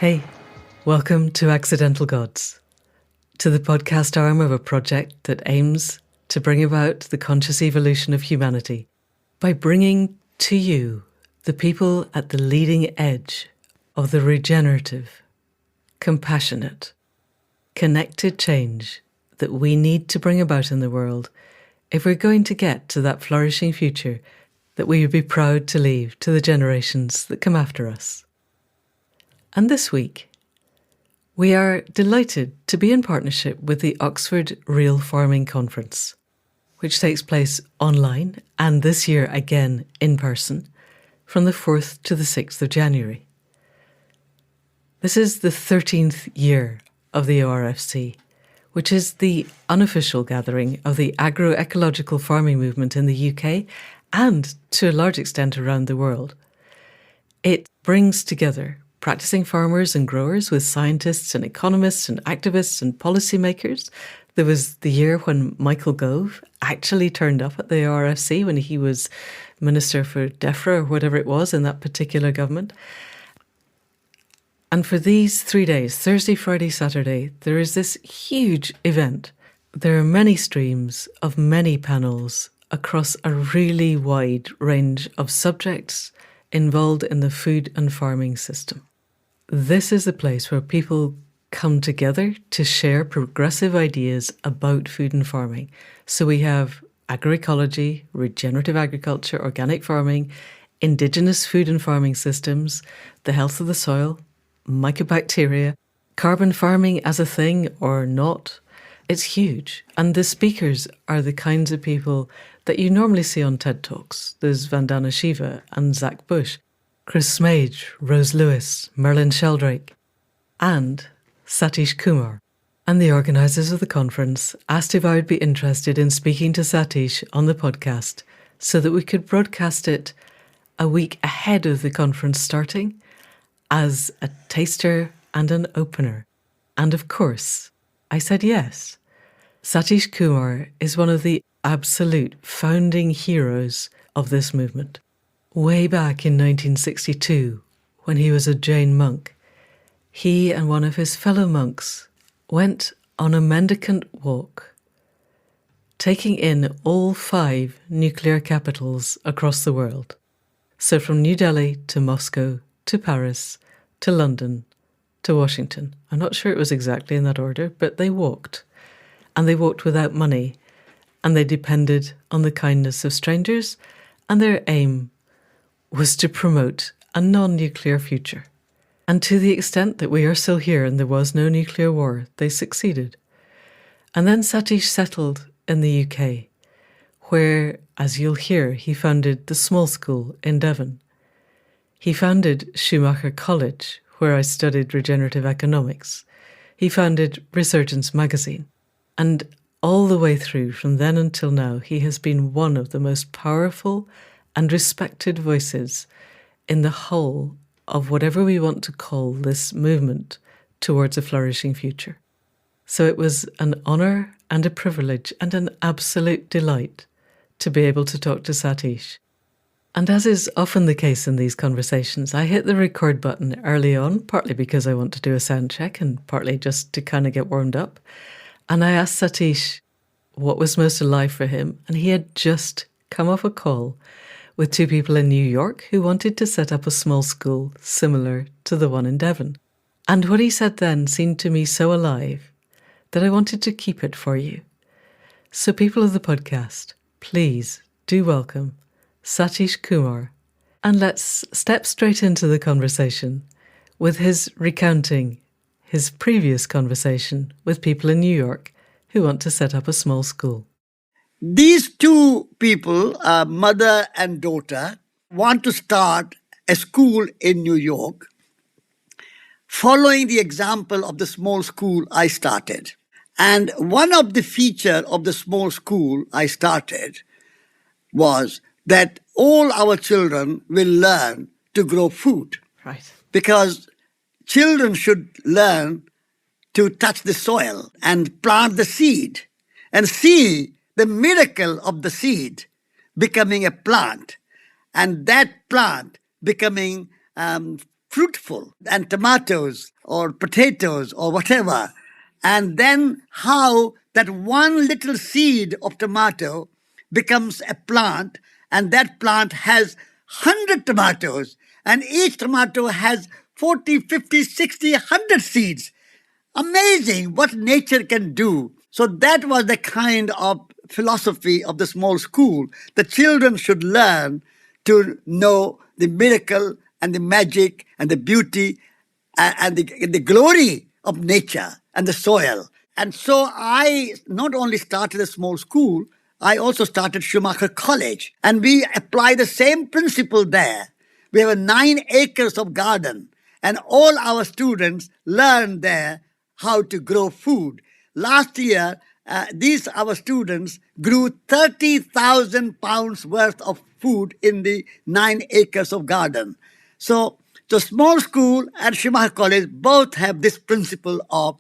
Hey, welcome to Accidental Gods, to the podcast arm of a project that aims to bring about the conscious evolution of humanity by bringing to you the people at the leading edge of the regenerative, compassionate, connected change that we need to bring about in the world if we're going to get to that flourishing future that we would be proud to leave to the generations that come after us. And this week, we are delighted to be in partnership with the Oxford Real Farming Conference, which takes place online and this year again in person from the 4th to the 6th of January. This is the 13th year of the ORFC, which is the unofficial gathering of the agroecological farming movement in the UK and to a large extent around the world. It brings together practicing farmers and growers with scientists and economists and activists and policymakers. There was the year when Michael Gove actually turned up at the ORFC when he was Minister for DEFRA or whatever it was in that particular government. And for these 3 days, Thursday, Friday, Saturday, there is this huge event. There are many streams of many panels across a really wide range of subjects involved in the food and farming system. This is a place where people come together to share progressive ideas about food and farming. So we have agroecology, regenerative agriculture, organic farming, indigenous food and farming systems, the health of the soil, mycobacteria, carbon farming as a thing or not. It's huge. And the speakers are the kinds of people that you normally see on TED Talks. There's Vandana Shiva and Zach Bush, Chris Smage, Rose Lewis, Merlin Sheldrake, and Satish Kumar. And the organisers of the conference asked if I would be interested in speaking to Satish on the podcast so that we could broadcast it a week ahead of the conference starting as a taster and an opener. And of course, I said yes. Satish Kumar is one of the absolute founding heroes of this movement. Way back in 1962, when he was a Jain monk, he and one of his fellow monks went on a mendicant walk, taking in all 5 nuclear capitals across the world. So from New Delhi to Moscow to Paris to London to Washington. I'm not sure it was exactly in that order, but they walked. And they walked without money, and they depended on the kindness of strangers, and their aim was to promote a non-nuclear future. And to the extent that we are still here and there was no nuclear war, they succeeded. And then Satish settled in the UK, where, as you'll hear, he founded the small school in Devon. He founded Schumacher College, where I studied regenerative economics. He founded Resurgence Magazine. And all the way through, from then until now, he has been one of the most powerful and respected voices in the whole of whatever we want to call this movement towards a flourishing future. So it was an honour and a privilege and an absolute delight to be able to talk to Satish. And as is often the case in these conversations, I hit the record button early on, partly because I want to do a sound check and partly just to kind of get warmed up. And I asked Satish what was most alive for him, and he had just come off a call with 2 people in New York who wanted to set up a small school similar to the one in Devon. And what he said then seemed to me so alive that I wanted to keep it for you. So people of the podcast, please do welcome Satish Kumar, and let's step straight into the conversation with his recounting his previous conversation with people in New York who want to set up a small school. These 2 people, mother and daughter, want to start a school in New York, following the example of the small school I started. And one of the features of the small school I started was that all our children will learn to grow food. Right. Because children should learn to touch the soil and plant the seed and see the miracle of the seed becoming a plant, and that plant becoming fruitful, and tomatoes or potatoes or whatever. And then how that one little seed of tomato becomes a plant, and that plant has 100 tomatoes, and each tomato has 40, 50, 60, 100 seeds. Amazing what nature can do. So that was the kind of philosophy of the small school. The children should learn to know the miracle and the magic and the beauty and the glory of nature and the soil. And so I not only started a small school, I also started Schumacher College. And we apply the same principle there. We have 9 acres of garden, and all our students learn there how to grow food. Last year, these our students grew 30,000 pounds worth of food in the 9 acres of garden. So the small school and Schumacher College both have this principle of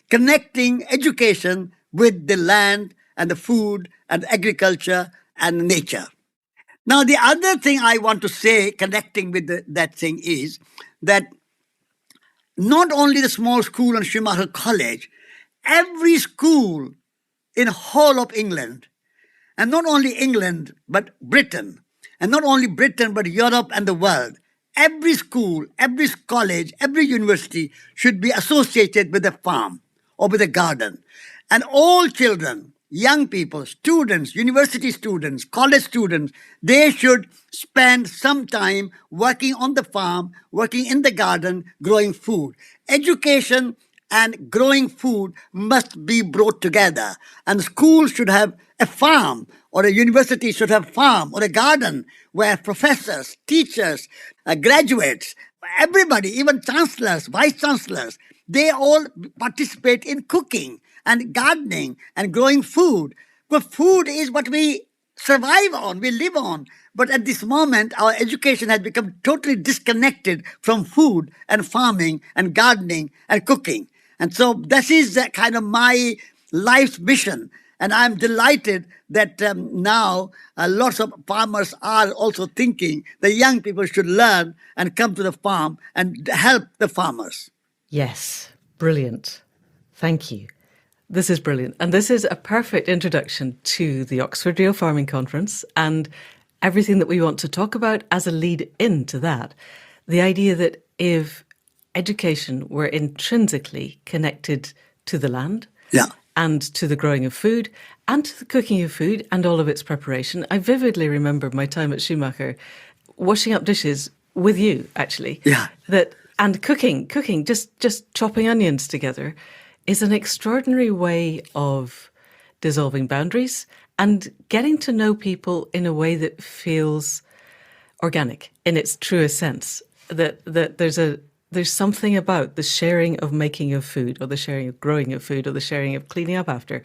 connecting education with the land and the food and agriculture and nature. Now, the other thing I want to say, connecting with that thing, is that not only the small school and Schumacher College, every school in whole of England, and not only England, but Britain, and not only Britain, but Europe and the world, every school, every college, every university should be associated with a farm or with a garden. And all children, young people, students, university students, college students, they should spend some time working on the farm, working in the garden, growing food. Education and growing food must be brought together. And schools should have a farm, or a university should have a farm or a garden where professors, teachers, graduates, everybody, even chancellors, vice chancellors, they all participate in cooking and gardening and growing food. But food is what we survive on, we live on. But at this moment, our education has become totally disconnected from food and farming and gardening and cooking. And so this is kind of my life's mission. And I'm delighted that now lots of farmers are also thinking that young people should learn and come to the farm and help the farmers. Yes, brilliant. Thank you. This is brilliant. And this is a perfect introduction to the Oxford Real Farming Conference and everything that we want to talk about as a lead into that. The idea that if education were intrinsically connected to the land, and to the growing of food and to the cooking of food and all of its preparation. I vividly remember my time at Schumacher washing up dishes with you, actually. Yeah. And cooking, just chopping onions together is an extraordinary way of dissolving boundaries and getting to know people in a way that feels organic in its truest sense. That there's something about the sharing of making of food or the sharing of growing of food or the sharing of cleaning up after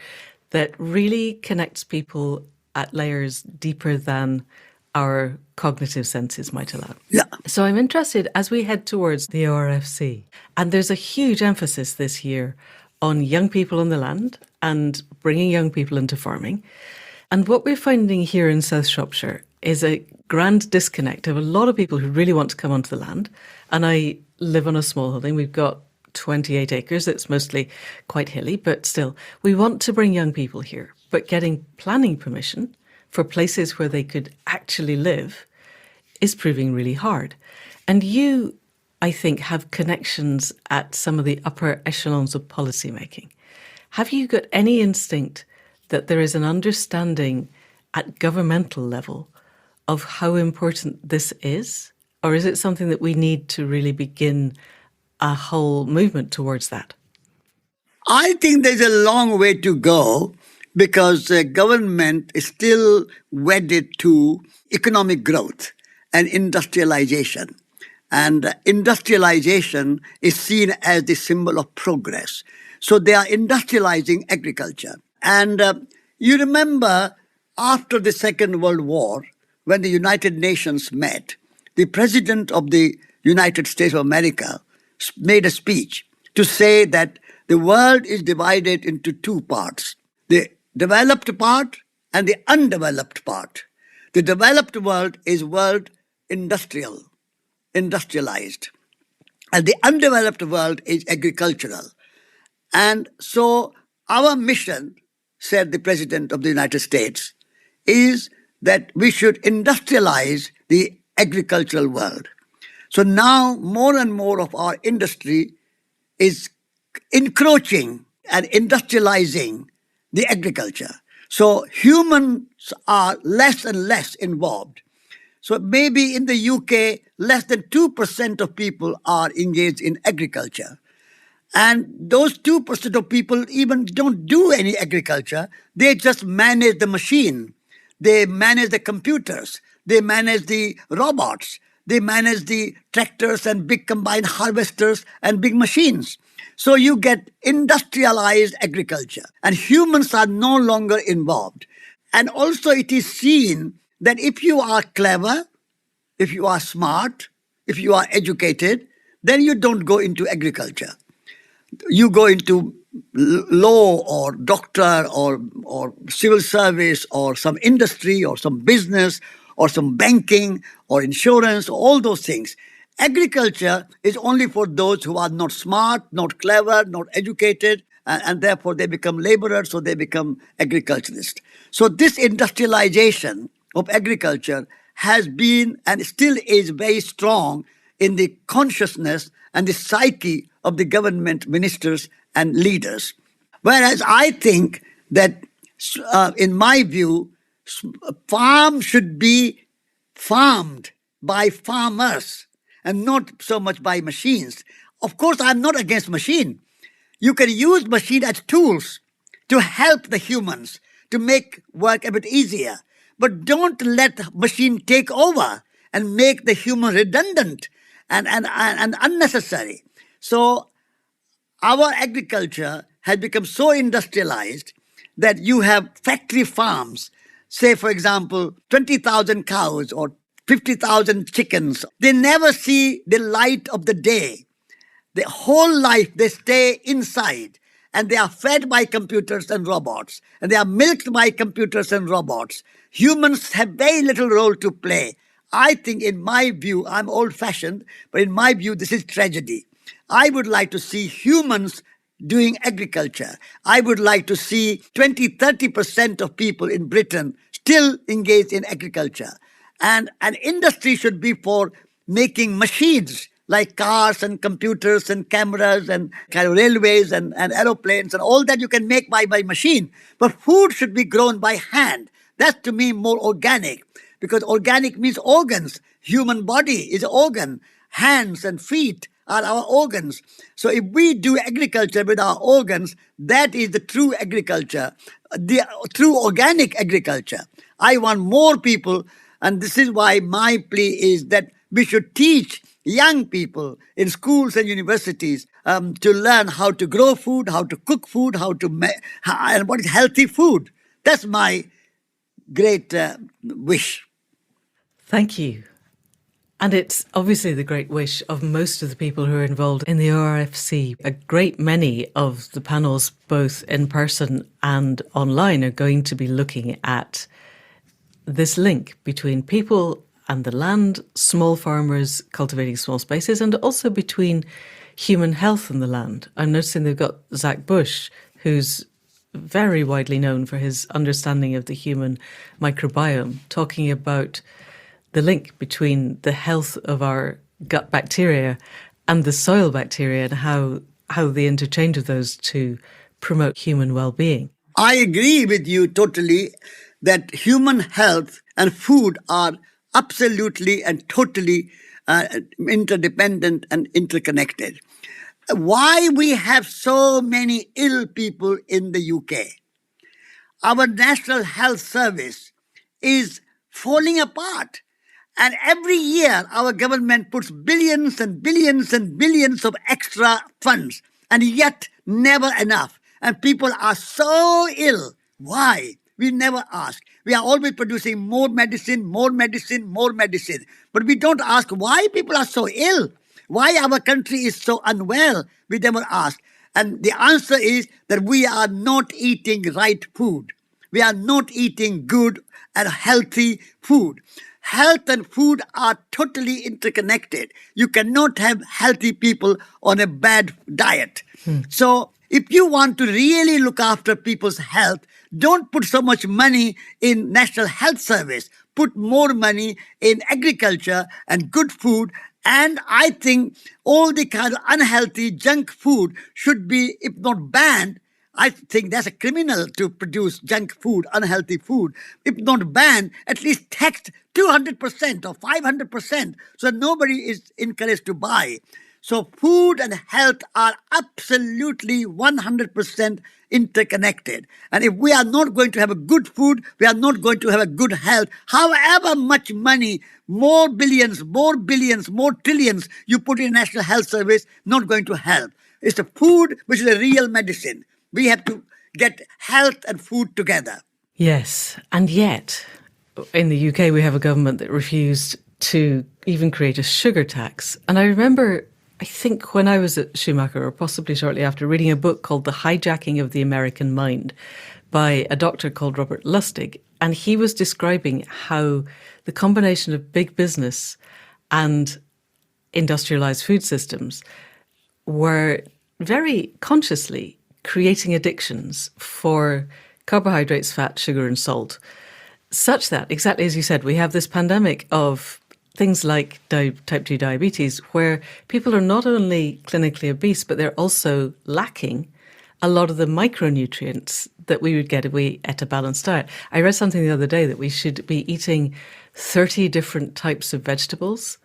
that really connects people at layers deeper than our cognitive senses might allow. Yeah. So I'm interested as we head towards the ORFC, and there's a huge emphasis this year on young people on the land and bringing young people into farming. And what we're finding here in South Shropshire is a grand disconnect of a lot of people who really want to come onto the land. And I live on a small holding. We've got 28 acres. It's mostly quite hilly, but still, we want to bring young people here. But getting planning permission for places where they could actually live is proving really hard. And you, I think, have connections at some of the upper echelons of policy making. Have you got any instinct that there is an understanding at governmental level of how important this is? Or is it something that we need to really begin a whole movement towards that? I think there's a long way to go because the government is still wedded to economic growth and industrialization. And industrialization is seen as the symbol of progress. So they are industrializing agriculture. And you remember after the Second World War, when the United Nations met, the President of the United States of America made a speech to say that the world is divided into 2 parts, the developed part and the undeveloped part. The developed world is world industrialized. and the undeveloped world is agricultural. And so our mission, said the President of the United States, is that we should industrialize the agricultural world. So now more and more of our industry is encroaching and industrializing the agriculture. So humans are less and less involved. So maybe in the UK, less than 2% of people are engaged in agriculture. And those 2% of people even don't do any agriculture. They just manage the machine. They manage the computers. They manage the robots. They manage the tractors and big combined harvesters and big machines. So you get industrialized agriculture, and humans are no longer involved. And also it is seen that if you are clever, if you are smart, if you are educated, then you don't go into agriculture. You go into law or doctor or civil service or some industry or some business or some banking or insurance, all those things. Agriculture is only for those who are not smart, not clever, not educated, and therefore they become laborers, so they become agriculturists. So this industrialization of agriculture has been and still is very strong in the consciousness and the psyche of the government ministers and leaders. Whereas I think that, in my view, farm should be farmed by farmers and not so much by machines. Of course, I'm not against machine. You can use machine as tools to help the humans, to make work a bit easier. But don't let machine take over and make the human redundant and unnecessary. So our agriculture has become so industrialized that you have factory farms, say, for example, 20,000 cows or 50,000 chickens. They never see the light of the day. Their whole life they stay inside, and they are fed by computers and robots, and they are milked by computers and robots. Humans have very little role to play. I think, in my view, I'm old-fashioned, but in my view, this is tragedy. I would like to see humans doing agriculture. I would like to see 20-30% of people in Britain still engaged in agriculture. And an industry should be for making machines like cars and computers and cameras and kind of railways and aeroplanes and all that you can make by machine. But food should be grown by hand. That's, to me, more organic, because organic means organs. Human body is an organ. Hands and feet are our organs. So if we do agriculture with our organs, that is the true agriculture, the true organic agriculture. I want more people, and this is why my plea is that we should teach young people in schools and universities to learn how to grow food, how to cook food, and what is healthy food. That's my great wish. Thank you. And it's obviously the great wish of most of the people who are involved in the ORFC. A great many of the panels, both in person and online, are going to be looking at this link between people and the land, small farmers cultivating small spaces, and also between human health and the land. I'm noticing they've got Zach Bush, who's very widely known for his understanding of the human microbiome, talking about the link between the health of our gut bacteria and the soil bacteria and how the interchange of those two promote human well-being. I agree with you totally that human health and food are absolutely and totally interdependent and interconnected. Why we have so many ill people in the UK? Our National Health Service is falling apart. And every year, our government puts billions and billions and billions of extra funds, and yet never enough. And people are so ill. Why? We never ask. We are always producing more medicine, more medicine, more medicine. But we don't ask why people are so ill, why our country is so unwell. We never ask. And the answer is that we are not eating right food. We are not eating good and healthy food. health and food are totally interconnected. You cannot have healthy people on a bad diet. So if you want to really look after people's health, don't put so much money in National Health Service. Put more money in agriculture and good food. And I think all the kind of unhealthy junk food should be, if not banned, I think that's a criminal to produce junk food, unhealthy food. If not banned, at least taxed 200% or 500% so nobody is encouraged to buy. So food and health are absolutely 100% interconnected. And if we are not going to have a good food, we are not going to have a good health. However much money, more billions, more trillions you put in National Health Service, not going to help. It's the food which is a real medicine. We have to get health and food together. Yes, and yet in the UK we have a government that refused to even create a sugar tax. And I remember, I think when I was at Schumacher, or possibly shortly after, reading a book called The Hijacking of the American Mind by a doctor called Robert Lustig. And he was describing how the combination of big business and industrialized food systems were very consciously creating addictions for carbohydrates, fat, sugar, and salt, such that, exactly as you said, we have this pandemic of things like type 2 diabetes, where people are not only clinically obese, but they're also lacking a lot of the micronutrients that we would get if we ate a balanced diet. I read something the other day that we should be eating 30 different types of vegetables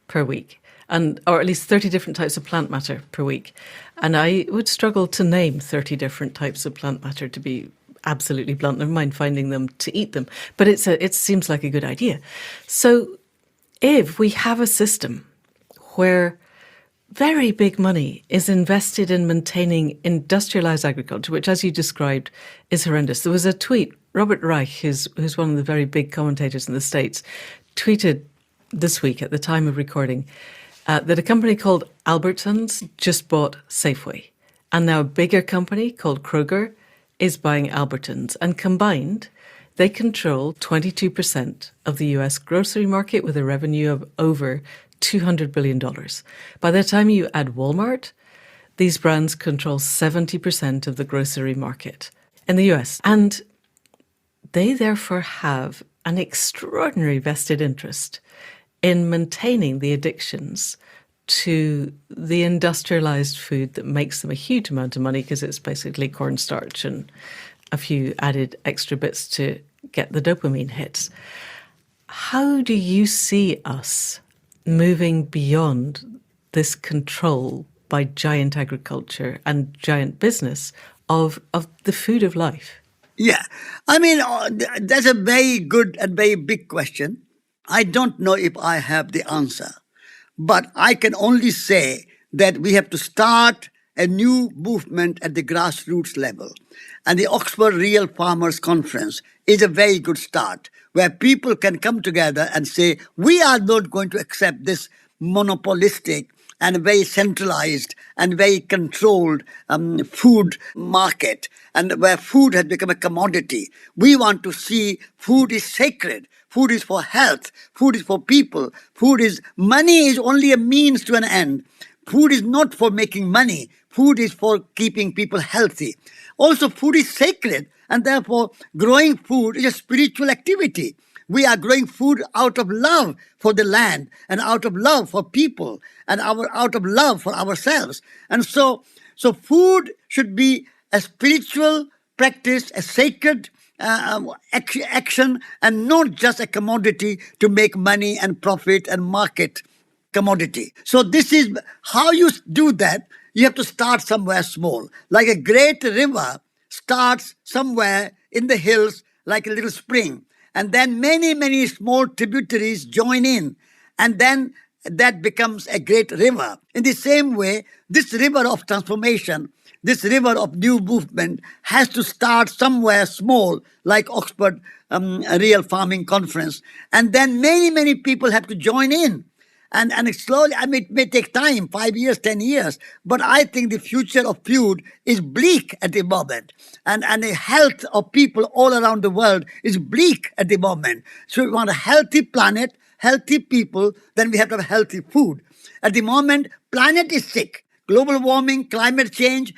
per week, or at least 30 different types of plant matter per week. And I would struggle to name 30 different types of plant matter, to be absolutely blunt. Never mind finding them to eat them. But it seems like a good idea. So if we have a system where very big money is invested in maintaining industrialized agriculture, which, as you described, is horrendous. There was a tweet, Robert Reich, who's one of the very big commentators in the States, tweeted this week at the time of recording that a company called Albertsons just bought Safeway. And now a bigger company called Kroger is buying Albertsons. And combined, they control 22% of the US grocery market with a revenue of over $200 billion. By the time you add Walmart, these brands control 70% of the grocery market in the US. And they therefore have an extraordinary vested interest in maintaining the addictions to the industrialized food that makes them a huge amount of money, because it's basically cornstarch and a few added extra bits to get the dopamine hits. How do you see us moving beyond this control by giant agriculture and giant business of the food of life? Yeah, I mean, that's a very good and very big question. I don't know if I have the answer, but I can only say that we have to start a new movement at the grassroots level. And the Oxford Real Farmers Conference is a very good start, where people can come together and say, we are not going to accept this monopolistic and very centralized and very controlled food market, and where food has become a commodity. We want to see food is sacred. Food is for health. Food is for people. Money is only a means to an end. Food is not for making money. Food is for keeping people healthy. Also, food is sacred, and therefore growing food is a spiritual activity. We are growing food out of love for the land and out of love for people and out of love for ourselves. And so food should be a spiritual practice, a sacred action, and not just a commodity to make money and profit and market commodity. So this is how you do that. You have to start somewhere small. Like a great river starts somewhere in the hills, like a little spring. And then many, many small tributaries join in. And then that becomes a great river. In the same way, this river of transformation, this river of new movement has to start somewhere small, like Oxford Real Farming Conference. And then many, many people have to join in. And it slowly, I mean, it may take time, 5 years, 10 years, but I think the future of food is bleak at the moment. And the health of people all around the world is bleak at the moment. So we want a healthy planet, healthy people, then we have to have healthy food. At the moment, planet is sick. Global warming, climate change,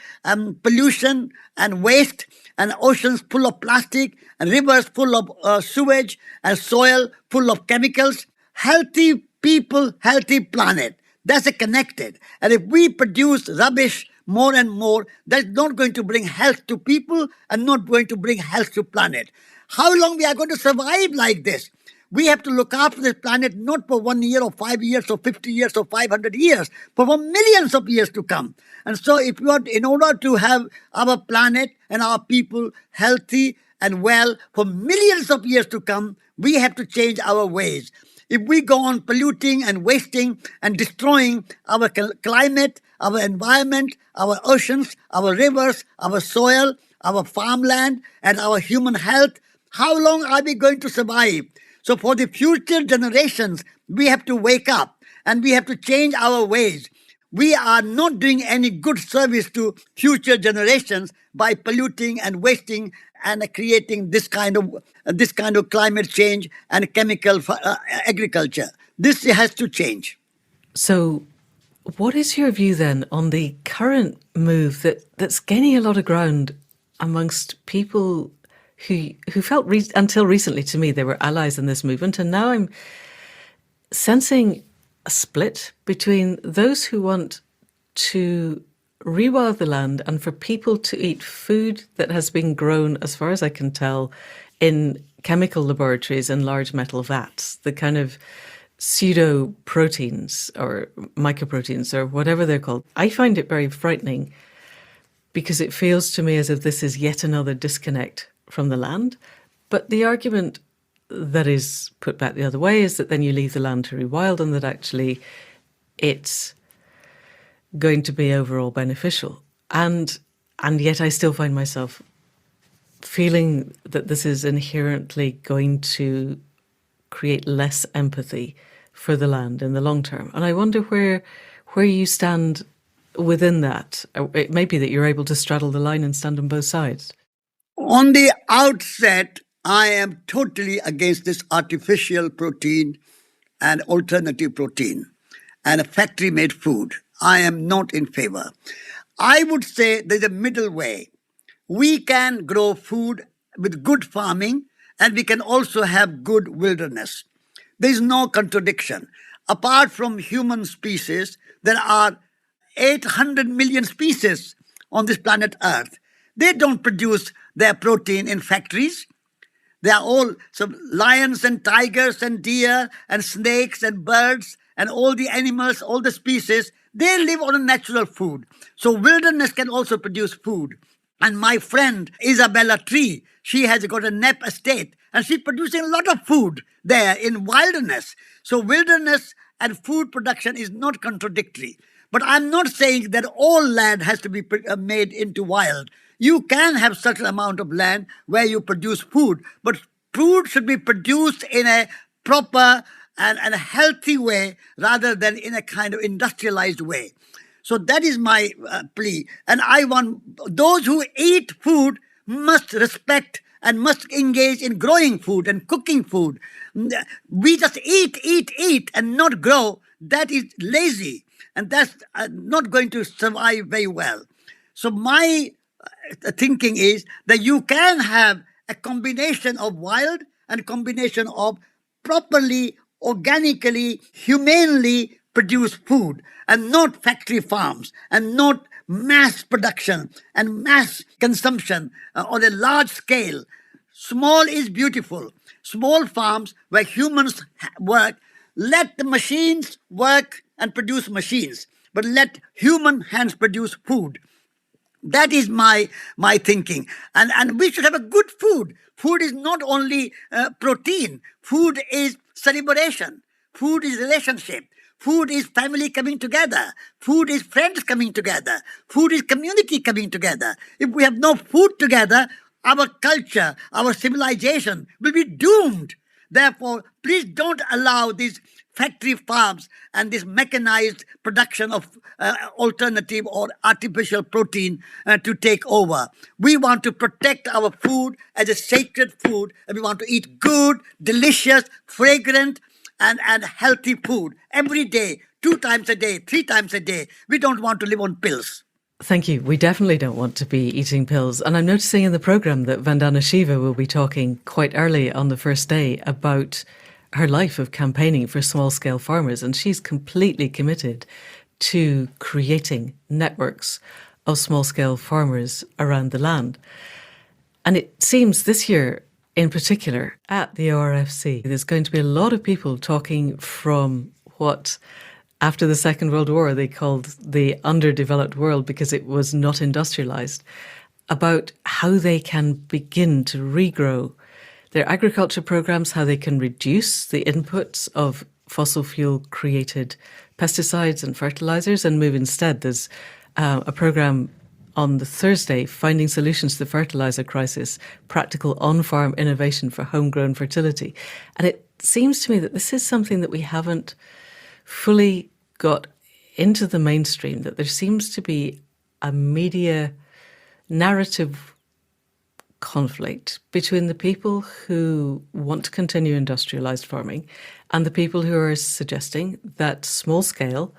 pollution and waste, and oceans full of plastic, and rivers full of sewage, and soil full of chemicals. Healthy people, healthy planet. That's a connected. And if we produce rubbish more and more, that's not going to bring health to people and not going to bring health to planet. How long we are going to survive like this? We have to look after this planet not for 1 year or 5 years or 50 years or 500 years, but for millions of years to come. And so if you are, in order to have our planet and our people healthy and well for millions of years to come, we have to change our ways. If we go on polluting and wasting and destroying our climate, our environment, our oceans, our rivers, our soil, our farmland, and our human health, how long are we going to survive? So for the future generations, we have to wake up and we have to change our ways. We are not doing any good service to future generations by polluting and wasting and creating this kind of climate change and chemical agriculture. This has to change. So what is your view then on the current move that's gaining a lot of ground amongst people who felt until recently to me they were allies in this movement, and now I'm sensing a split between those who want to rewild the land and for people to eat food that has been grown, as far as I can tell, in chemical laboratories and large metal vats, the kind of pseudo proteins or mycoproteins or whatever they're called. I find it very frightening because it feels to me as if this is yet another disconnect from the land. But the argument that is put back the other way is that then you leave the land to rewild and that actually it's going to be overall beneficial. And yet I still find myself feeling that this is inherently going to create less empathy for the land in the long term. And I wonder where you stand within that. It may be that you're able to straddle the line and stand on both sides. On the outset, I am totally against this artificial protein and alternative protein and factory-made food. I am not in favor. I would say there's a middle way. We can grow food with good farming and we can also have good wilderness. There is no contradiction. Apart from human species, there are 800 million species on this planet Earth. They don't produce their protein in factories. They are all some lions and tigers and deer and snakes and birds and all the animals, all the species. They live on a natural food. So wilderness can also produce food. And my friend Isabella Tree, she has got a NEP estate and she's producing a lot of food there in wilderness. So wilderness and food production is not contradictory. But I'm not saying that all land has to be made into wild. You can have such an amount of land where you produce food, but food should be produced in a proper and a healthy way rather than in a kind of industrialized way. So that is my plea. And I want those who eat food must respect and must engage in growing food and cooking food. We just eat and not grow. That is lazy. And that's not going to survive very well. So my thinking is that you can have a combination of wild and combination of properly, organically, humanely produced food and not factory farms and not mass production and mass consumption on a large scale. Small is beautiful. Small farms where humans work, let the machines work and produce machines, but let human hands produce food. That is my thinking. And we should have a good food. Food is not only protein. Food is celebration. Food is relationship. Food is family coming together. Food is friends coming together. Food is community coming together. If we have no food together, our culture, our civilization will be doomed. Therefore, please don't allow these factory farms and this mechanized production of alternative or artificial protein to take over. We want to protect our food as a sacred food, and we want to eat good, delicious, fragrant, and healthy food every day, 2 times a day, 3 times a day. We don't want to live on pills. Thank you. We definitely don't want to be eating pills. And I'm noticing in the programme that Vandana Shiva will be talking quite early on the first day about her life of campaigning for small-scale farmers. And she's completely committed to creating networks of small-scale farmers around the land. And it seems this year in particular at the ORFC, there's going to be a lot of people talking from what after the Second World War they called the underdeveloped world because it was not industrialized, about how they can begin to regrow their agriculture programs, how they can reduce the inputs of fossil fuel created pesticides and fertilizers and move instead. There's a program on the Thursday, Finding Solutions to the Fertilizer Crisis, Practical On-Farm Innovation for Homegrown Fertility. And it seems to me that this is something that we haven't fully got into the mainstream, that there seems to be a media narrative conflict between the people who want to continue industrialized farming and the people who are suggesting that small-scale,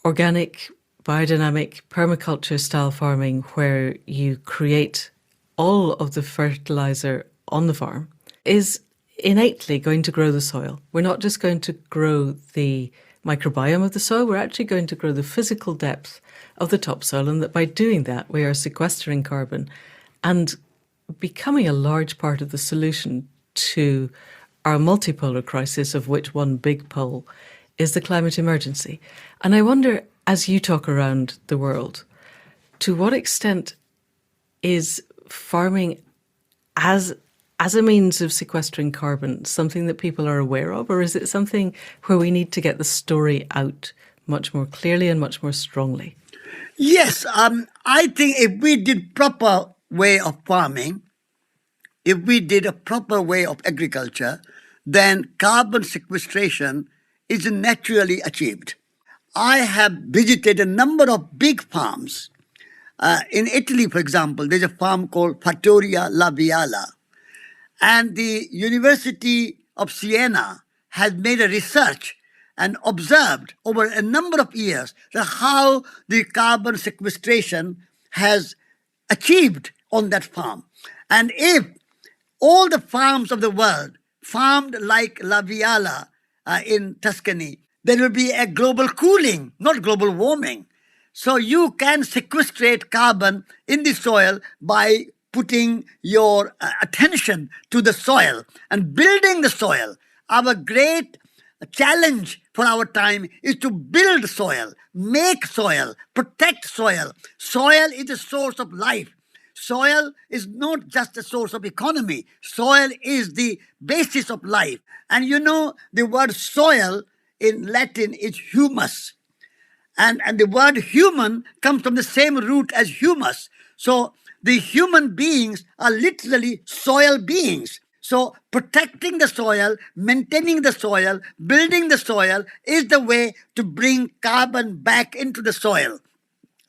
organic, biodynamic, permaculture-style farming where you create all of the fertilizer on the farm is innately going to grow the soil. We're not just going to grow the microbiome of the soil, we're actually going to grow the physical depth of the topsoil, and that by doing that we are sequestering carbon and becoming a large part of the solution to our multipolar crisis, of which one big pole is the climate emergency. And I wonder, as you talk around the world, to what extent is farming as a means of sequestering carbon something that people are aware of, or is it something where we need to get the story out much more clearly and much more strongly? Yes, I think if we did proper way of farming, if we did a proper way of agriculture, then carbon sequestration is naturally achieved. I have visited a number of big farms. In Italy, for example, there's a farm called Fattoria La Viala. And the University of Siena has made a research and observed over a number of years how the carbon sequestration has achieved on that farm. And if all the farms of the world farmed like La Viala in Tuscany, there will be a global cooling, not global warming. So you can sequestrate carbon in the soil by putting your attention to the soil and building the soil. Our great challenge for our time is to build soil, make soil, protect soil. Soil is a source of life. Soil is not just a source of economy. Soil is the basis of life. And you know, the word soil in Latin is humus. And the word human comes from the same root as humus. So the human beings are literally soil beings. So protecting the soil, maintaining the soil, building the soil is the way to bring carbon back into the soil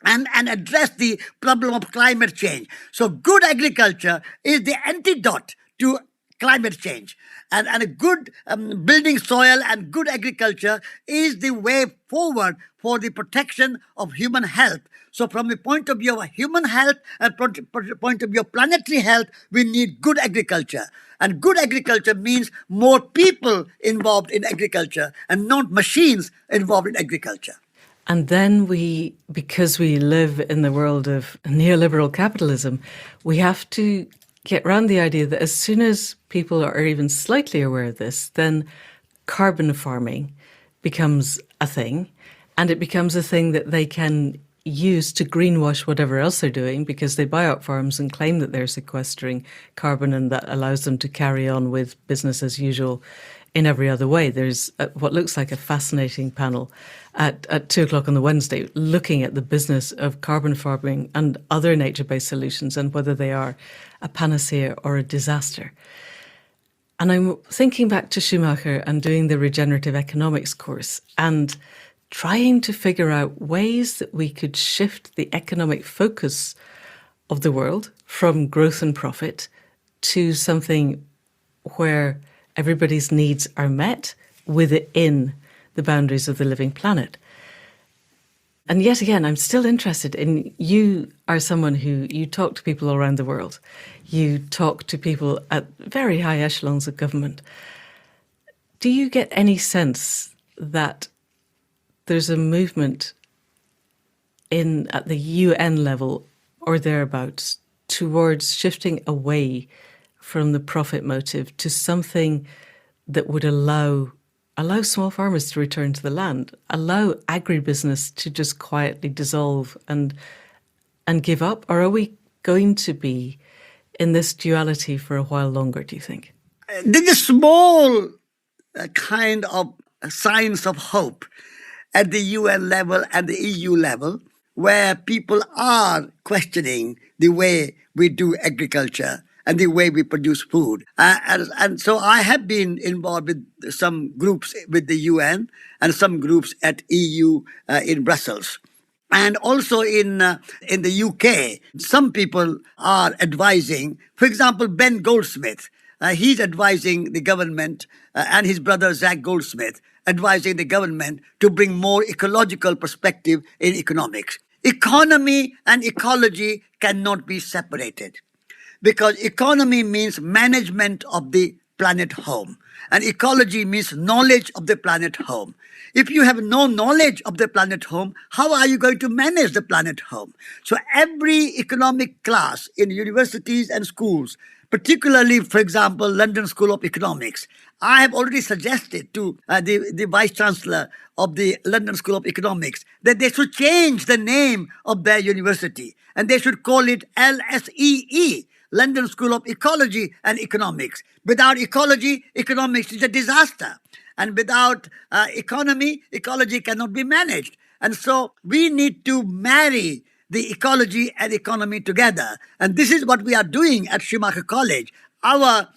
and address the problem of climate change. So good agriculture is the antidote to climate change. And a good building soil and good agriculture is the way forward for the protection of human health. So from the point of view of human health and point of view of planetary health, we need good agriculture. And good agriculture means more people involved in agriculture and not machines involved in agriculture. And then because we live in the world of neoliberal capitalism, we have to get around the idea that as soon as people are even slightly aware of this, then carbon farming becomes a thing, and it becomes a thing that they can use to greenwash whatever else they're doing, because they buy up farms and claim that they're sequestering carbon, and that allows them to carry on with business as usual in every other way. There's what looks like a fascinating panel at 2:00 on the Wednesday looking at the business of carbon farming and other nature-based solutions and whether they are a panacea or a disaster. And I'm thinking back to Schumacher and doing the regenerative economics course and trying to figure out ways that we could shift the economic focus of the world from growth and profit to something where everybody's needs are met within the boundaries of the living planet. And yet again, I'm still interested in, you are someone who, you talk to people around the world. You talk to people at very high echelons of government. Do you get any sense that there's a movement at the UN level or thereabouts towards shifting away from the profit motive to something that would allow small farmers to return to the land, allow agribusiness to just quietly dissolve and give up? Or are we going to be in this duality for a while longer, do you think? There's a small kind of signs of hope at the UN level and the EU level, where people are questioning the way we do agriculture and the way we produce food. And so I have been involved with some groups with the UN and some groups at EU in Brussels. And also in the UK, some people are advising, for example, Ben Goldsmith, he's advising the government and his brother Zach Goldsmith, advising the government to bring more ecological perspective in economics. Economy and ecology cannot be separated, because economy means management of the planet home, and ecology means knowledge of the planet home. If you have no knowledge of the planet home, how are you going to manage the planet home? So every economic class in universities and schools, particularly, for example, London School of Economics, I have already suggested to the Vice Chancellor of the London School of Economics that they should change the name of their university and they should call it LSEE, London School of Ecology and Economics. Without ecology, economics is a disaster. And without economy, ecology cannot be managed. And so we need to marry the ecology and economy together. And this is what we are doing at Schumacher College. Our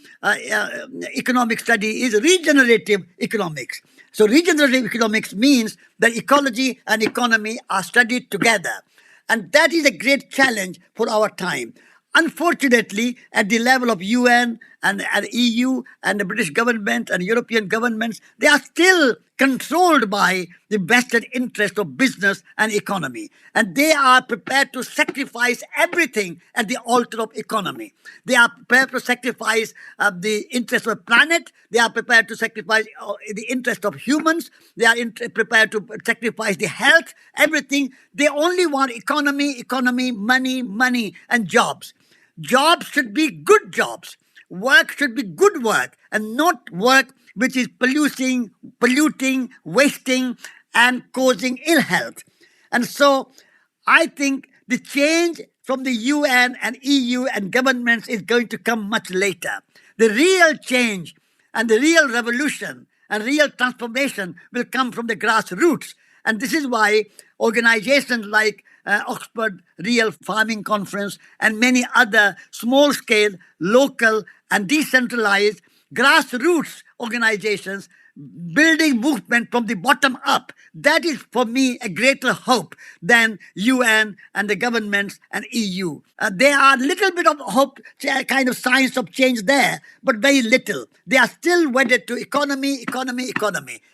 economic study is regenerative economics. So regenerative economics means that ecology and economy are studied together. And that is a great challenge for our time. Unfortunately, at the level of UN and EU and the British government and European governments, they are still controlled by the vested interest of business and economy. And they are prepared to sacrifice everything at the altar of economy. They are prepared to sacrifice the interest of the planet. They are prepared to sacrifice the interest of humans. They are prepared to sacrifice the health, everything. They only want economy, money, and jobs. Jobs should be good jobs. Work should be good work and not work which is polluting, wasting, and causing ill health. And so I think the change from the UN and EU and governments is going to come much later. The real change and the real revolution and real transformation will come from the grassroots. And this is why organizations like Oxford Real Farming Conference and many other small-scale, local and decentralized grassroots organizations building movement from the bottom up. That is, for me, a greater hope than UN and the governments and EU. There are little bit of hope, kind of signs of change there, but very little. They are still wedded to economy.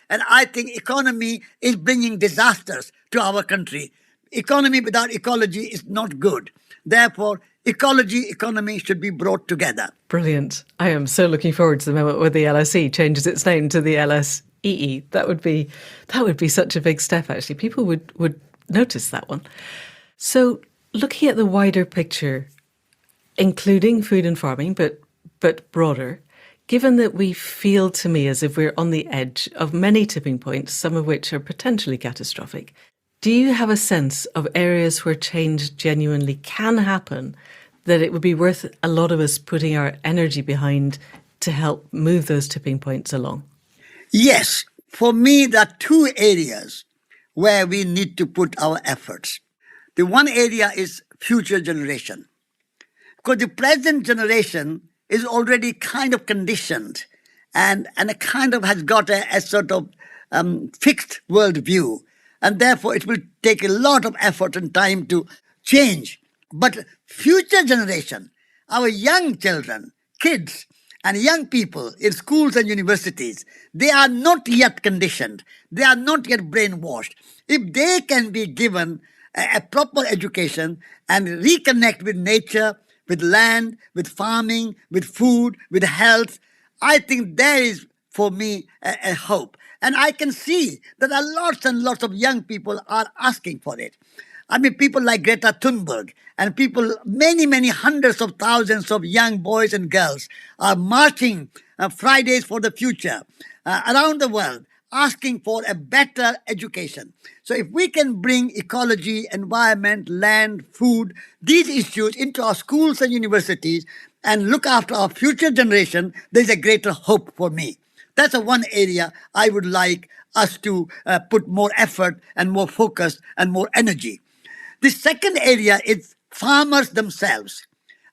And I think economy is bringing disasters to our country. Economy without ecology is not good. Therefore, ecology, economy should be brought together. Brilliant. I am so looking forward to the moment where the LSE changes its name to the LSEE. That would be such a big step, actually. People would notice that one. So looking at the wider picture, including food and farming, but broader, given that we feel to me as if we're on the edge of many tipping points, some of which are potentially catastrophic, do you have a sense of areas where change genuinely can happen, that it would be worth a lot of us putting our energy behind to help move those tipping points along? Yes. For me, there are two areas where we need to put our efforts. The one area is future generation. Because the present generation is already kind of conditioned and it kind of has got a sort of fixed worldview. And therefore, it will take a lot of effort and time to change. But future generation, our young children, kids, and young people in schools and universities, they are not yet conditioned. They are not yet brainwashed. If they can be given a proper education and reconnect with nature, with land, with farming, with food, with health, I think there is, for me, a hope. And I can see that lots and lots of young people are asking for it. I mean, people like Greta Thunberg and people, many hundreds of thousands of young boys and girls are marching Fridays for the Future around the world, asking for a better education. So if we can bring ecology, environment, land, food, these issues into our schools and universities and look after our future generation, there's a greater hope for me. That's a one area I would like us to put more effort and more focus and more energy. The second area is farmers themselves.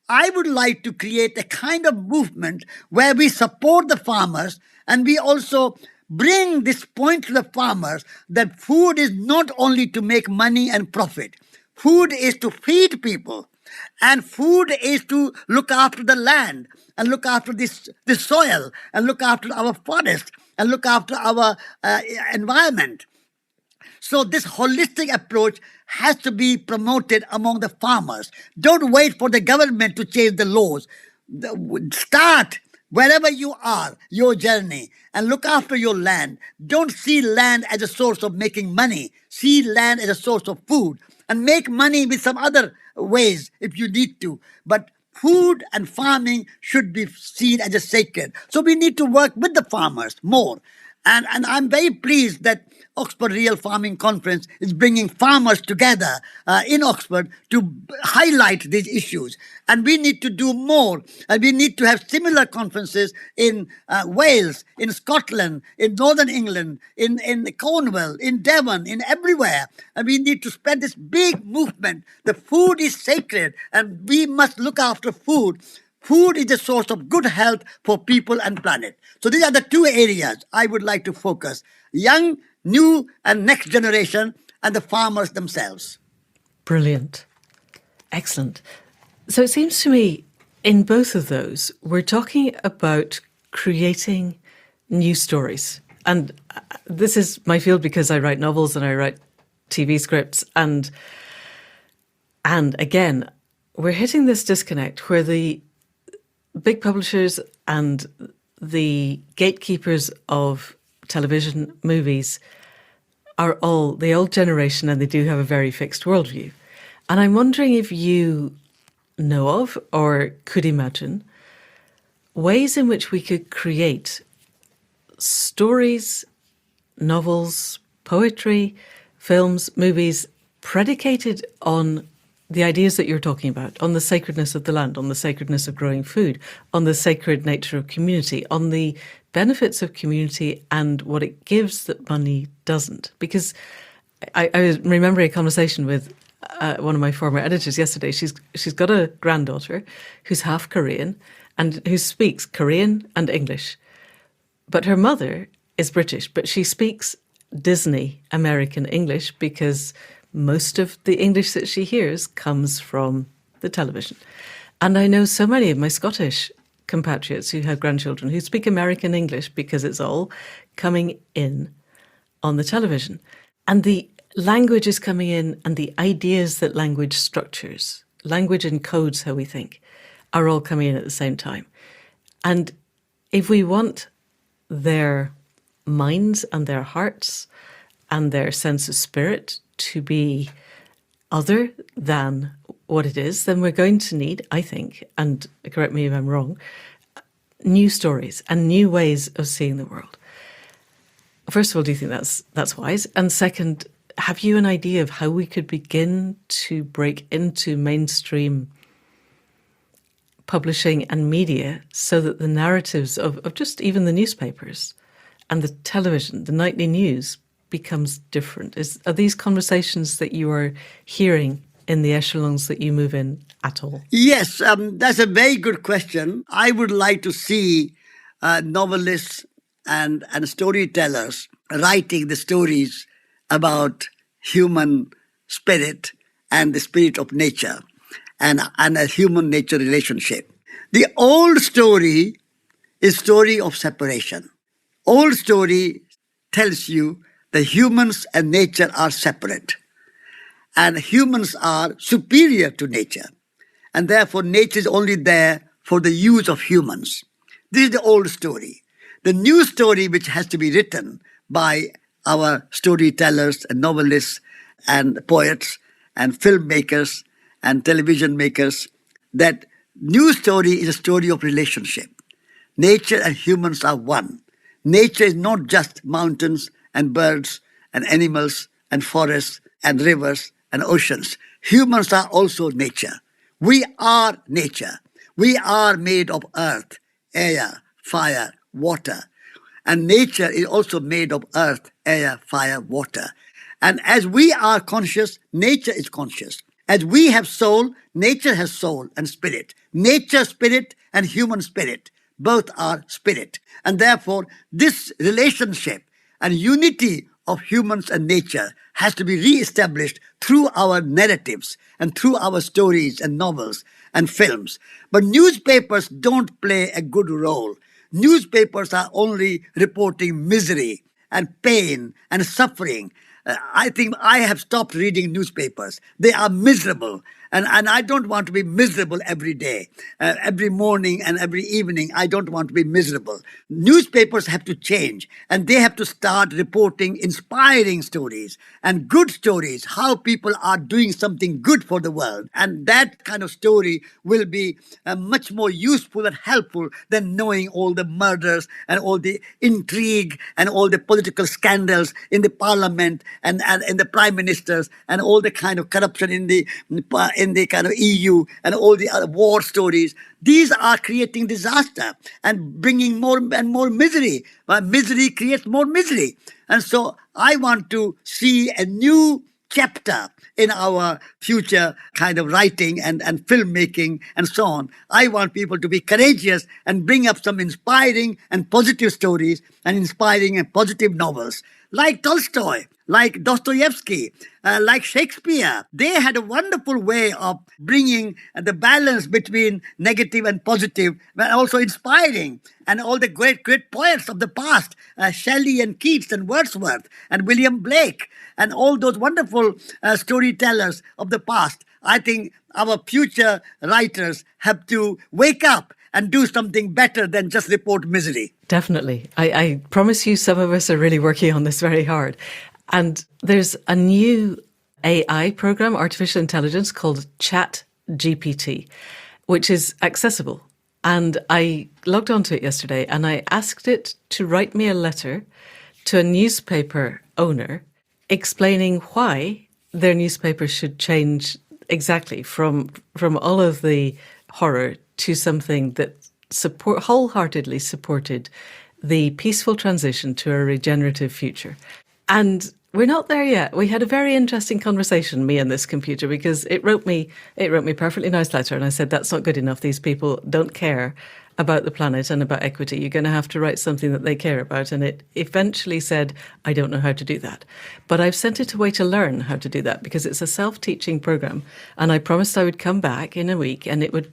I would like to create a kind of movement where we support the farmers and we also bring this point to the farmers that food is not only to make money and profit. Food is to feed people. And food is to look after the land and look after this soil and look after our forest and look after our environment. So this holistic approach has to be promoted among the farmers. Don't wait for the government to change the laws. Start wherever you are, your journey, and look after your land. Don't see land as a source of making money. See land as a source of food and make money with some other ways if you need to. But food and farming should be seen as a sacred. So we need to work with the farmers more. And I'm very pleased that Oxford Real Farming Conference is bringing farmers together in Oxford to highlight these issues. And we need to do more. And we need to have similar conferences in Wales, in Scotland, in Northern England, in Cornwall, in Devon, in everywhere. And we need to spread this big movement. The food is sacred and we must look after food. Food is a source of good health for people and planet. So these are the two areas I would like to focus. Young, new and next generation and the farmers themselves. Brilliant. Excellent. So it seems to me in both of those, we're talking about creating new stories. And this is my field because I write novels and I write TV scripts. And again, we're hitting this disconnect where the big publishers and the gatekeepers of television, movies are all the old generation and they do have a very fixed worldview. And I'm wondering if you know of or could imagine ways in which we could create stories, novels, poetry, films, movies predicated on the ideas that you're talking about, on the sacredness of the land, on the sacredness of growing food, on the sacred nature of community, on the benefits of community and what it gives that money doesn't. Because I was remembering a conversation with one of my former editors yesterday. She's got a granddaughter who's half Korean and who speaks Korean and English. But her mother is British, but she speaks Disney American English because most of the English that she hears comes from the television. And I know so many of my Scottish compatriots who have grandchildren who speak American English because it's all coming in on the television. And the language is coming in and the ideas that language structures, language encodes how we think, are all coming in at the same time. And if we want their minds and their hearts and their sense of spirit to be other than what it is, then we're going to need, I think, and correct me if I'm wrong, new stories and new ways of seeing the world. First of all, do you think that's wise? And second, have you an idea of how we could begin to break into mainstream publishing and media so that the narratives of just even the newspapers and the television, the nightly news, becomes different? Are these conversations that you are hearing in the echelons that you move in at all? Yes, that's a very good question. I would like to see novelists and storytellers writing the stories about human spirit and the spirit of nature and a human-nature relationship. The old story is story of separation. Old story tells you that humans and nature are separate, and humans are superior to nature, and therefore nature is only there for the use of humans. This is the old story. The new story, which has to be written by our storytellers and novelists and poets and filmmakers and television makers, that new story is a story of relationship. Nature and humans are one. Nature is not just mountains and birds and animals and forests and rivers and oceans. Humans are also nature. We are nature. We are made of earth, air, fire, water. And nature is also made of earth, air, fire, water. And as we are conscious, nature is conscious. As we have soul, nature has soul and spirit. Nature spirit and human spirit, both are spirit. And therefore, this relationship and unity of humans and nature has to be re-established through our narratives and through our stories and novels and films. But newspapers don't play a good role. Newspapers are only reporting misery and pain and suffering. I think I have stopped reading newspapers. They are miserable. And I don't want to be miserable every day, every morning and every evening. I don't want to be miserable. Newspapers have to change, and they have to start reporting inspiring stories and good stories, how people are doing something good for the world. And that kind of story will be much more useful and helpful than knowing all the murders and all the intrigue and all the political scandals in the parliament and in the prime ministers and all the kind of corruption in the kind of EU and all the other war stories. These are creating disaster and bringing more and more misery. Misery creates more misery. And so I want to see a new chapter in our future kind of writing and filmmaking and so on. I want people to be courageous and bring up some inspiring and positive stories and inspiring and positive novels. Like Tolstoy, like Dostoevsky, like Shakespeare. They had a wonderful way of bringing the balance between negative and positive, but also inspiring. And all the great poets of the past, Shelley and Keats and Wordsworth and William Blake, and all those wonderful storytellers of the past. I think our future writers have to wake up and do something better than just report misery. Definitely. I promise you some of us are really working on this very hard. And there's a new AI program, artificial intelligence, called ChatGPT, which is accessible. And I logged onto it yesterday and I asked it to write me a letter to a newspaper owner explaining why their newspaper should change exactly from all of the horror to something that wholeheartedly supported the peaceful transition to a regenerative future. And we're not there yet. We had a very interesting conversation, me and this computer, because it wrote me a perfectly nice letter, and I said, that's not good enough. These people don't care about the planet and about equity. You're going to have to write something that they care about. And it eventually said, I don't know how to do that. But I've sent it away to learn how to do that because it's a self-teaching program. And I promised I would come back in a week and it would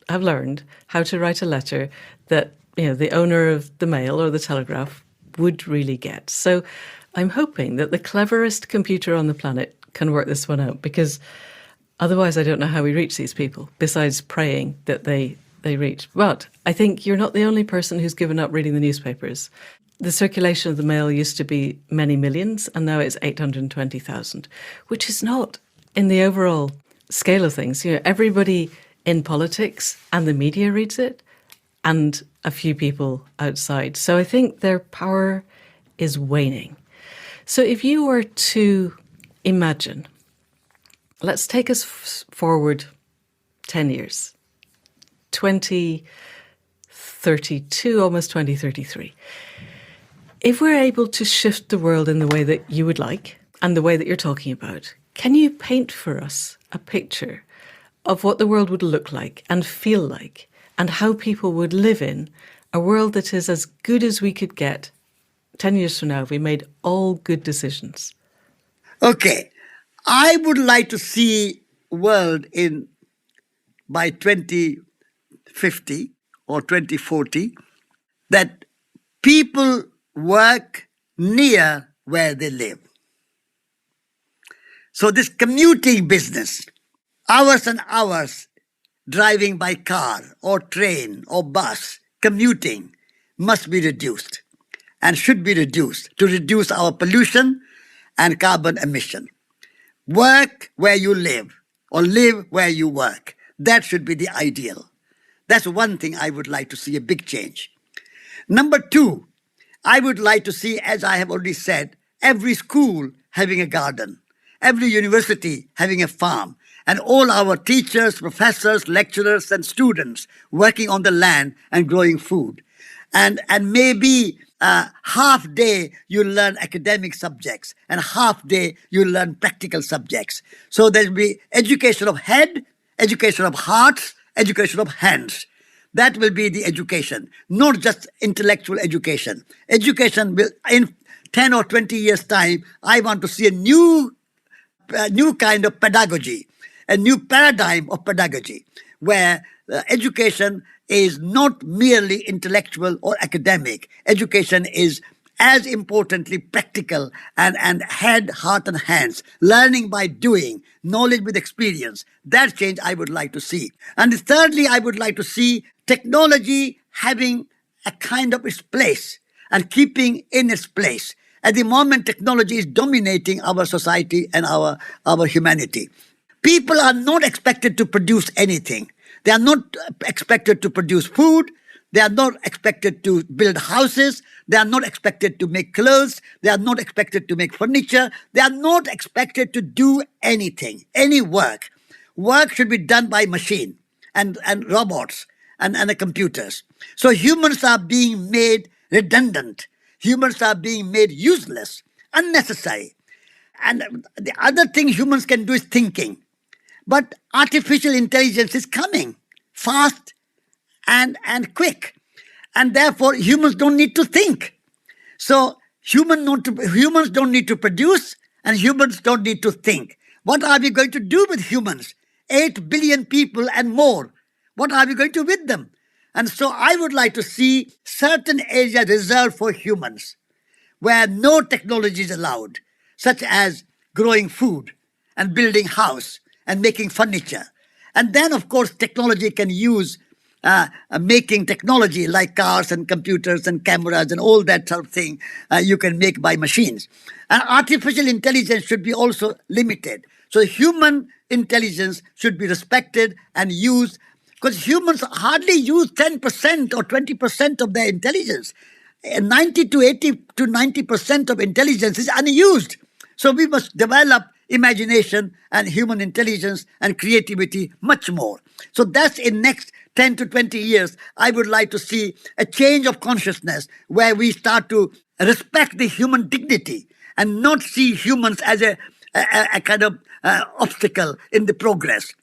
have learned how to write a letter that, the owner of the Mail or the Telegraph would really get. So I'm hoping that the cleverest computer on the planet can work this one out, because otherwise I don't know how we reach these people, besides praying that they reach. But I think you're not the only person who's given up reading the newspapers. The circulation of the Mail used to be many millions, and now it's 820,000, which is not in the overall scale of things. Everybody in politics and the media reads it, and a few people outside. So I think their power is waning. So if you were to imagine, let's take us forward 10 years, 2032, almost 2033. If we're able to shift the world in the way that you would like and the way that you're talking about, can you paint for us a picture of what the world would look like and feel like and how people would live in A world that is as good as we could get 10 years from now if we made all good decisions. Okay. I would like to see world in by 2050 or 2040 that people work near where they live. So this commuting business, hours and hours driving by car or train or bus, commuting must be reduced and should be reduced to reduce our pollution and carbon emission. Work where you live or live where you work. That should be the ideal. That's one thing I would like to see a big change. Number two, I would like to see, as I have already said, every school having a garden, every university having a farm, and all our teachers, professors, lecturers, and students working on the land and growing food. And maybe half day you learn academic subjects and half day you learn practical subjects. So there'll be education of head, education of hearts, education of hands. That will be the education, not just intellectual education. Education will, in 10 or 20 years' time, I want to see a new kind of pedagogy, a new paradigm of pedagogy, where education is not merely intellectual or academic. Education is as importantly practical and head, heart, and hands, learning by doing, knowledge with experience. That change I would like to see. And thirdly, I would like to see technology having a kind of its place and keeping in its place. At the moment, technology is dominating our society and our humanity. People are not expected to produce anything. They are not expected to produce food. They are not expected to build houses. They are not expected to make clothes. They are not expected to make furniture. They are not expected to do anything, any work. Work should be done by machine and robots and the computers. So humans are being made redundant. Humans are being made useless, unnecessary. And the other thing humans can do is thinking. But artificial intelligence is coming fast and quick. And therefore, humans don't need to think. So humans don't need to produce and humans don't need to think. What are we going to do with humans? 8 billion people and more. What are we going to do with them? And so I would like to see certain areas reserved for humans where no technology is allowed, such as growing food and building house and making furniture. And then, of course, technology can use making technology like cars and computers and cameras and all that sort of thing you can make by machines. And artificial intelligence should be also limited. So human intelligence should be respected and used, because humans hardly use 10% or 20% of their intelligence. 90 to 80 to 90% of intelligence is unused. So we must develop imagination and human intelligence and creativity much more. So that's in next 10 to 20 years, I would like to see a change of consciousness where we start to respect the human dignity and not see humans as a kind of obstacle in the progress.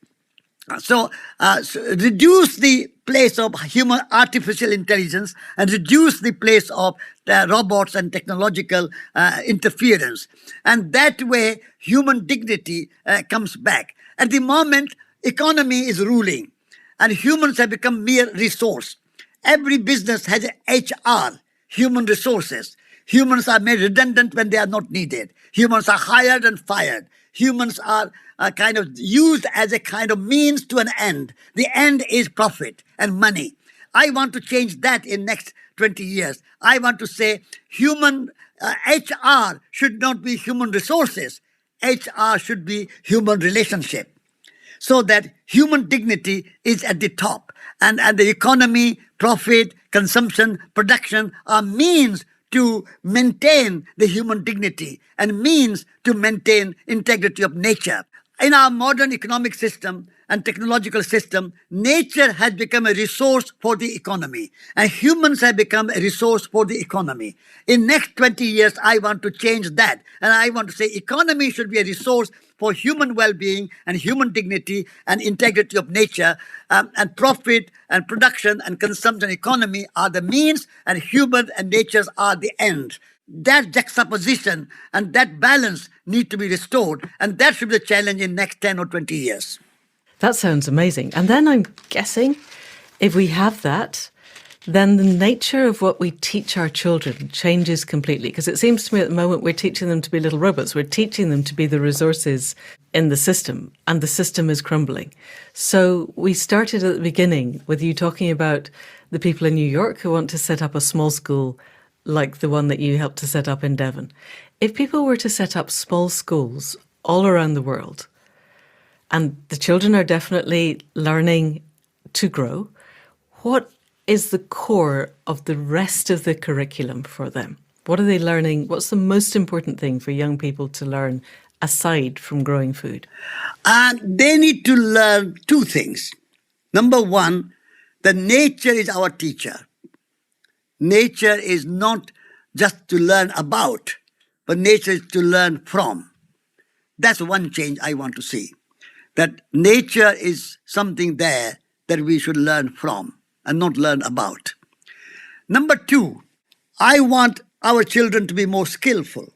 So reduce the place of human artificial intelligence and reduce the place of robots and technological interference. And that way, human dignity comes back. At the moment, economy is ruling and humans have become mere resource. Every business has a HR, human resources. Humans are made redundant when they are not needed. Humans are hired and fired. Humans are kind of used as a kind of means to an end. The end is profit and money. I want to change that in next 20 years. I want to say human HR should not be human resources. HR should be human relationship. So that human dignity is at the top. And the economy, profit, consumption, production are means to maintain the human dignity and means to maintain integrity of nature. In our modern economic system and technological system, nature has become a resource for the economy, and humans have become a resource for the economy. In next 20 years, I want to change that, and I want to say economy should be a resource for human well-being and human dignity and integrity of nature, and profit and production and consumption economy are the means, and human and natures are the end. That juxtaposition and that balance need to be restored, and that should be the challenge in next 10 or 20 years. That sounds amazing. And then I'm guessing if we have that, then the nature of what we teach our children changes completely. Because it seems to me at the moment we're teaching them to be little robots. We're teaching them to be the resources in the system, and the system is crumbling. So we started at the beginning with you talking about the people in New York who want to set up a small school like the one that you helped to set up in Devon. If people were to set up small schools all around the world, and the children are definitely learning to grow, what is the core of the rest of the curriculum for them? What are they learning? What's the most important thing for young people to learn aside from growing food? They need to learn two things. Number one, that nature is our teacher. Nature is not just to learn about, but nature is to learn from. That's one change I want to see. That nature is something there that we should learn from and not learn about. Number two, I want our children to be more skillful.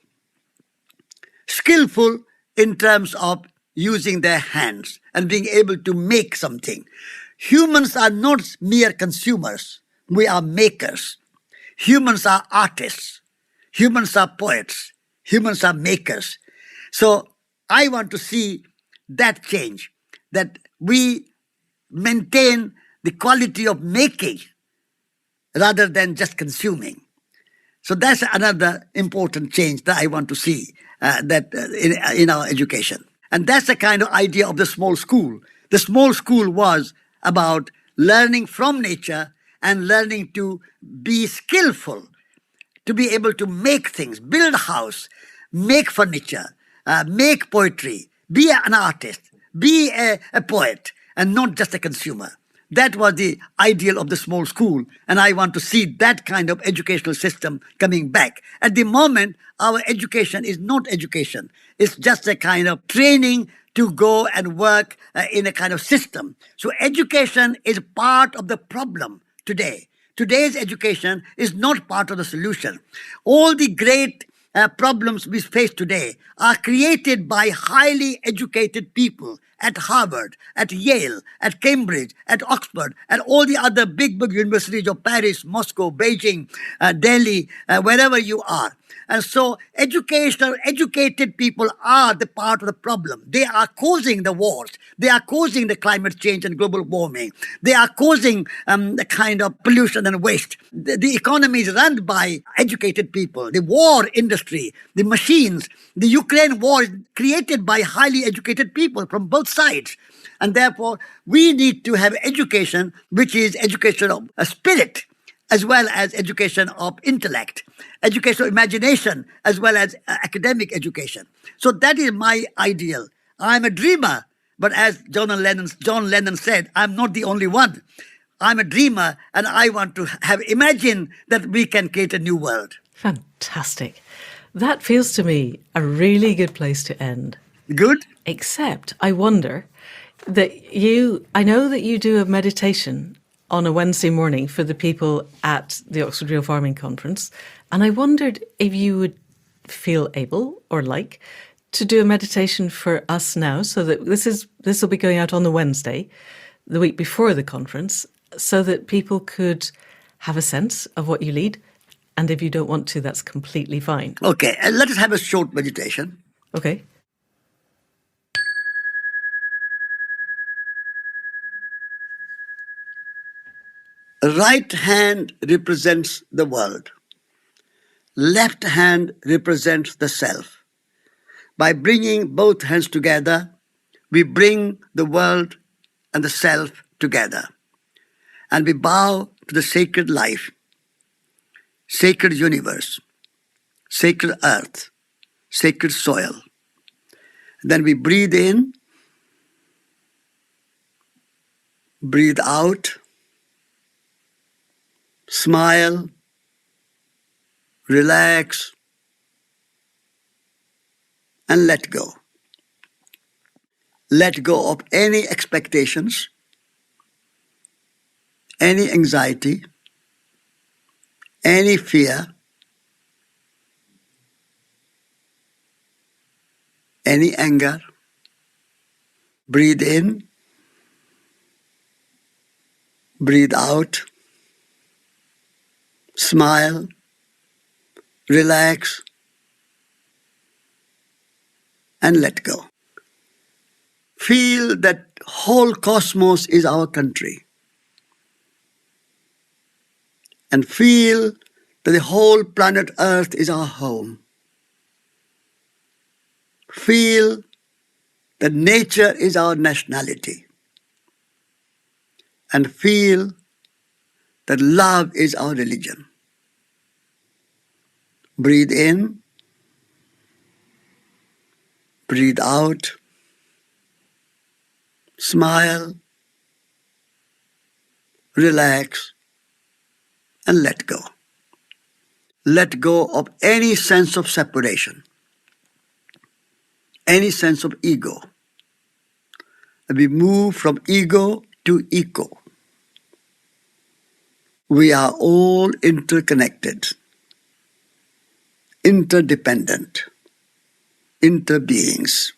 Skillful in terms of using their hands and being able to make something. Humans are not mere consumers. We are makers. Humans are artists. Humans are poets. Humans are makers. So I want to see that change, that we maintain the quality of making rather than just consuming. So that's another important change that I want to see in our education. And that's the kind of idea of the small school. The small school was about learning from nature and learning to be skillful, to be able to make things, build a house, make furniture, make poetry, be an artist, be a poet, and not just a consumer. That was the ideal of the small school, and I want to see that kind of educational system coming back. At the moment, our education is not education. It's just a kind of training to go and work in a kind of system. So education is part of the problem today. Today's education is not part of the solution. All the great problems we face today are created by highly educated people at Harvard, at Yale, at Cambridge, at Oxford, and all the other big universities of Paris, Moscow, Beijing, Delhi, wherever you are. And so educated people are the part of the problem. They are causing the wars. They are causing the climate change and global warming. They are causing the kind of pollution and waste. The economy is run by educated people. The war industry, the machines, the Ukraine war is created by highly educated people from both sides. And therefore, we need to have education, which is education of a spirit, as well as education of intellect, education of imagination, as well as academic education. So that is my ideal. I'm a dreamer, but as John Lennon said, I'm not the only one. I'm a dreamer, and I want to have imagined that we can create a new world. Fantastic. That feels to me a really good place to end. Good. Except I wonder that I know that you do a meditation on a Wednesday morning for the people at the Oxford Real Farming Conference. And I wondered if you would feel able or like to do a meditation for us now, so that this will be going out on the Wednesday, the week before the conference, so that people could have a sense of what you lead. And if you don't want to, that's completely fine. Okay, let us have a short meditation. Okay. Right hand represents the world. Left hand represents the self. By bringing both hands together, we bring the world and the self together. And we bow to the sacred life, sacred universe, sacred earth, sacred soil. Then we breathe in Breathe out. Smile. Relax. And let go. Let go of any expectations, any anxiety, any fear, any anger. Breathe in. Breathe out. Smile. Relax. And let go. Feel that whole cosmos is our country. And feel that the whole planet Earth is our home. Feel that nature is our nationality. And feel that love is our religion. Breathe in. Breathe out. Smile. Relax. And let go. Let go of any sense of separation, any sense of ego. And we move from ego to eco. We are all interconnected, interdependent, interbeings.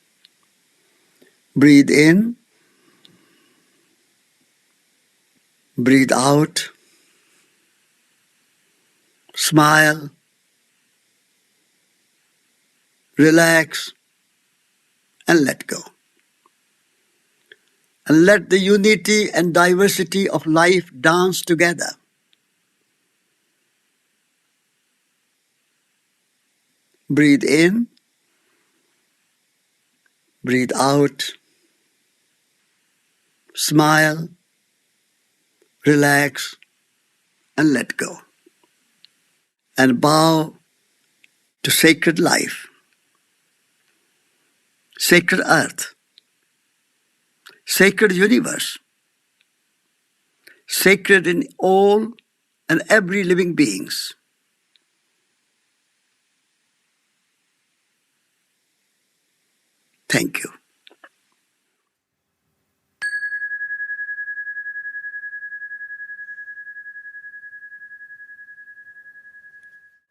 Breathe in. Breathe out. Smile. Relax. And let go. And let the unity and diversity of life dance together. Breathe in. Breathe out. Smile. Relax. And let go. And bow to sacred life, sacred earth, sacred universe, sacred in all and every living beings. Thank you.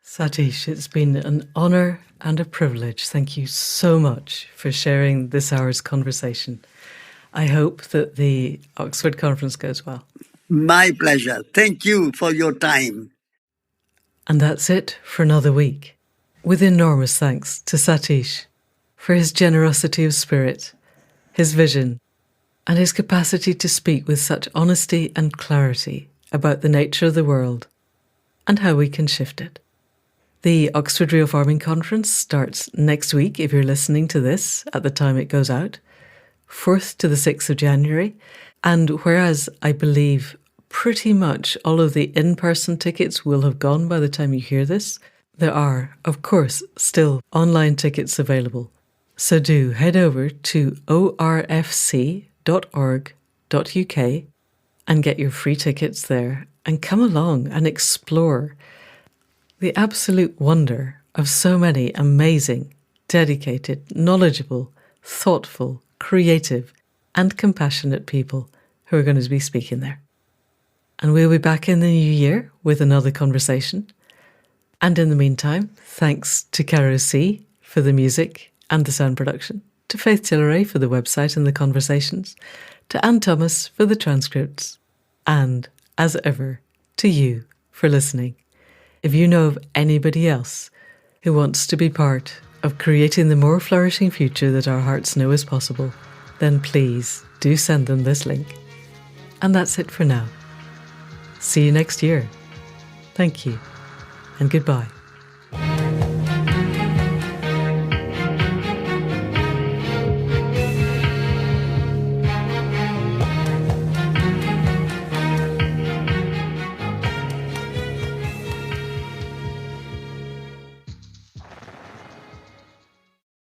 Satish, it's been an honour and a privilege. Thank you so much for sharing this hour's conversation. I hope that the Oxford conference goes well. My pleasure. Thank you for your time. And that's it for another week. With enormous thanks to Satish for his generosity of spirit, his vision, and his capacity to speak with such honesty and clarity about the nature of the world and how we can shift it. The Oxford Real Farming Conference starts next week, if you're listening to this at the time it goes out, 4th to the 6th of January. And whereas I believe pretty much all of the in-person tickets will have gone by the time you hear this, there are, of course, still online tickets available. So do head over to orfc.org.uk and get your free tickets there and come along and explore the absolute wonder of so many amazing, dedicated, knowledgeable, thoughtful, creative, and compassionate people who are going to be speaking there. And we'll be back in the new year with another conversation. And in the meantime, thanks to Caro C for the music and the sound production, to Faith Tilleray for the website and the conversations, to Anne Thomas for the transcripts, and, as ever, to you for listening. If you know of anybody else who wants to be part of creating the more flourishing future that our hearts know is possible, then please do send them this link. And that's it for now. See you next year. Thank you, and goodbye.